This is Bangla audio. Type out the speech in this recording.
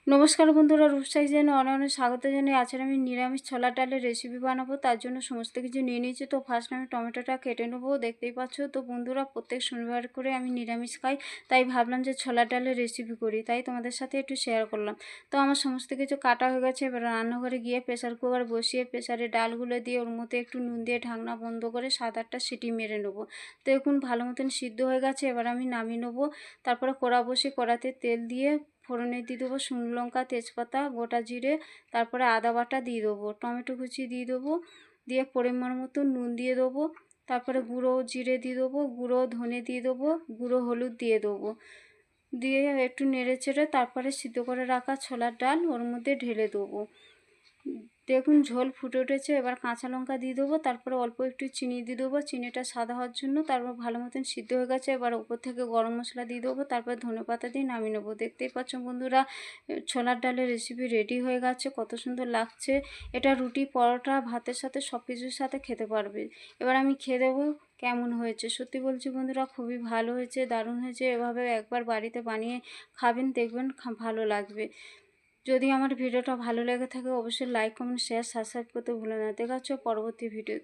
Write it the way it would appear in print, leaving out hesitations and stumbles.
নমস্কার বন্ধুরা, রূপসাই জেনে অনেক অনেক স্বাগত জানাই। আজকে আমি নিরামিষ ছোলার ডালের রেসিপি বানাবো। তার জন্য সমস্ত কিছু নিয়ে নিয়েছি। তো ফার্স্ট আমি টমেটোটা কেটে নেবো, দেখতেই পাচ্ছ। তো বন্ধুরা, প্রত্যেক শনিবার করে আমি নিরামিষ খাই, তাই ভাবলাম যে ছোলার ডালের রেসিপি করি, তাই তোমাদের সাথে একটু শেয়ার করলাম। তো আমার সমস্ত কিছু কাটা হয়ে গেছে। এবার রান্নাঘরে গিয়ে প্রেসার কুকার বসিয়ে প্রেসারে ডালগুলো দিয়ে ওর মধ্যে একটু নুন দিয়ে ঢাকনা বন্ধ করে 7-8টা সিটি মেরে নেবো। তো এখন ভালো মতন সিদ্ধ হয়ে গেছে। এবার আমি নামিয়ে নেবো। তারপরে কড়া বসে কড়াতে তেল দিয়ে ফোড়নে দিয়ে দেবো শুকনো লঙ্কা, তেজপাতা, গোটা জিরে, তারপরে আদা বাটা দিয়ে দেবো, টমেটো কুচি দিয়ে দেবো, দিয়ে পরিমাণ মতো নুন দিয়ে দেবো, তারপরে গুঁড়ো জিরে দিয়ে দেবো, গুঁড়ো ধনে দিয়ে দেবো, গুঁড়ো হলুদ দিয়ে দেবো, দিয়ে একটু নেড়ে চেড়ে তারপরে সিদ্ধ করে রাখা ছোলার ডাল ওর মধ্যে ঢেলে দেবো। দেখুন ঝোল ফুটে উঠেছে। এবার কাঁচা লঙ্কা দিয়ে দেবো, তারপরে অল্প একটু চিনি দিয়ে দেবো, চিনিটা সাদা হওয়ার জন্য। তারপর ভালো মতন সিদ্ধ হয়ে গেছে। এবার উপর থেকে গরম মশলা দিয়ে দেবো, তারপর ধনেপাতা দিয়ে নামিয়ে নেবো। দেখতেই পাচ্ছ বন্ধুরা, ছোলার ডালের রেসিপি রেডি হয়ে গেছে। কত সুন্দর লাগছে। এটা রুটি, পরোটা, ভাতের সাথে সব কিছুর সাথে খেতে পারবে। এবার আমি খেয়ে দেবো কেমন হয়েছে। সত্যি বলছি বন্ধুরা, খুবই ভালো হয়েছে, দারুণ হয়েছে। এভাবে একবার বাড়িতে বানিয়ে খাবেন, দেখবেন ভালো লাগবে। যদি আমার ভিডিওটা ভালো লেগে থাকে অবশ্যই লাইক, কমেন্ট, শেয়ার, সাবস্ক্রাইব করতে ভুলে না। দেখা হচ্ছে পরবর্তী ভিডিও।